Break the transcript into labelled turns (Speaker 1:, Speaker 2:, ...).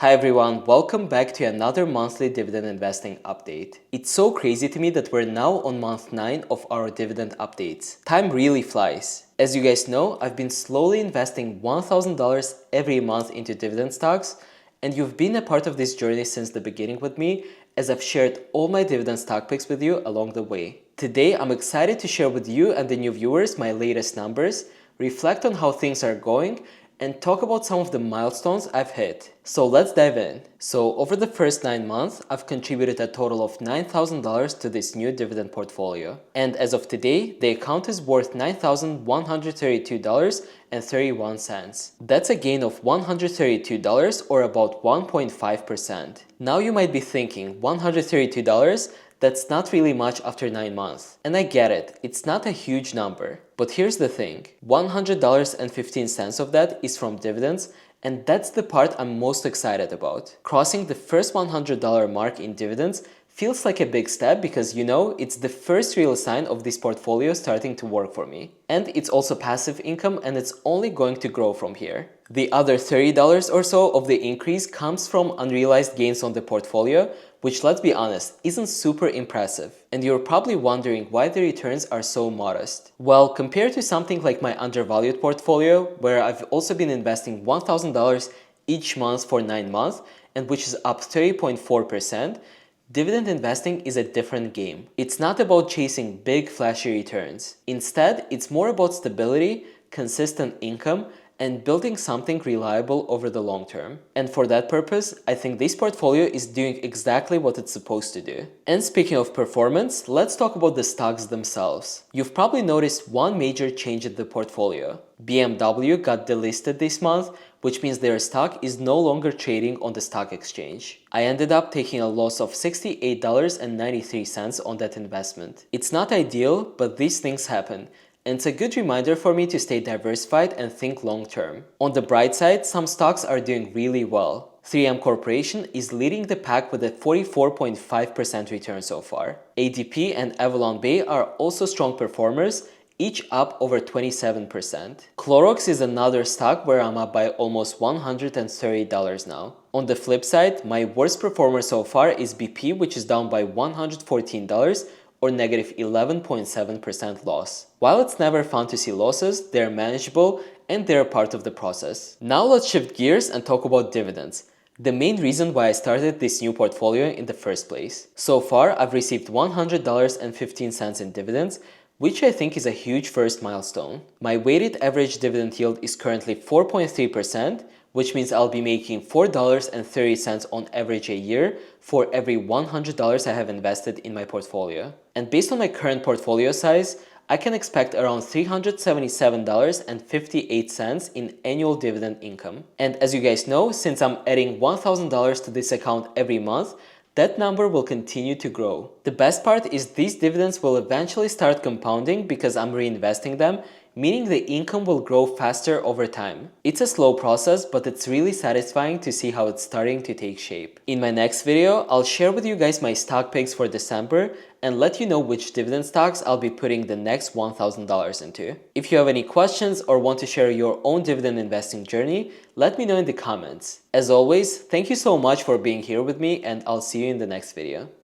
Speaker 1: Hi everyone, welcome back to another monthly dividend investing update. It's so crazy to me that we're now on month 9 of our dividend updates. Time really flies. As you guys know, I've been slowly investing $1,000 every month into dividend stocks, and you've been a part of this journey since the beginning with me, as I've shared all my dividend stock picks with you along the way. Today, I'm excited to share with you and the new viewers my latest numbers, reflect on how things are going, and talk about some of the milestones I've hit. So let's dive in. So over the first 9 months, I've contributed a total of $9,000 to this new dividend portfolio. And as of today, the account is worth $9,132.31. That's a gain of $132 or about 1.5%. Now you might be thinking, $132? That's not really much after 9 months. And I get it, it's not a huge number. But here's the thing, $100.15 of that is from dividends, and that's the part I'm most excited about. Crossing the first $100 mark in dividends feels like a big step because, you know, it's the first real sign of this portfolio starting to work for me. And it's also passive income, and it's only going to grow from here. The other $30 or so of the increase comes from unrealized gains on the portfolio, which, let's be honest, isn't super impressive. And you're probably wondering why the returns are so modest. Well, compared to something like my undervalued portfolio, where I've also been investing $1,000 each month for 9 months, and which is up 30.4%, dividend investing is a different game. It's not about chasing big flashy returns. Instead, it's more about stability, consistent income, and building something reliable over the long term. And for that purpose, I think this portfolio is doing exactly what it's supposed to do. And speaking of performance, let's talk about the stocks themselves. You've probably noticed one major change in the portfolio. BMW got delisted this month, which means their stock is no longer trading on the stock exchange. I ended up taking a loss of $68.93 on that investment. It's not ideal, but these things happen. And it's a good reminder for me to stay diversified and think long term. On the bright side, some stocks are doing really well. 3M Corporation is leading the pack with a 44.5% return so far. ADP and Avalon Bay are also strong performers, each up over 27%. Clorox is another stock where I'm up by almost $130 now. On the flip side, my worst performer so far is BP, which is down by $114 or negative 11.7% loss. While it's never fun to see losses, they're manageable and they're part of the process. Now let's shift gears and talk about dividends, the main reason why I started this new portfolio in the first place. So far, I've received $100.15 in dividends, which I think is a huge first milestone. My weighted average dividend yield is currently 4.3%, which means I'll be making $4.30 on average a year for every $100 I have invested in my portfolio. And based on my current portfolio size, I can expect around $377.58 in annual dividend income. And as you guys know, since I'm adding $1,000 to this account every month, that number will continue to grow. The best part is these dividends will eventually start compounding because I'm reinvesting them, meaning the income will grow faster over time. It's a slow process, but it's really satisfying to see how it's starting to take shape. In my next video, I'll share with you guys my stock picks for December and let you know which dividend stocks I'll be putting the next $1,000 into. If you have any questions or want to share your own dividend investing journey, let me know in the comments. As always, thank you so much for being here with me, and I'll see you in the next video.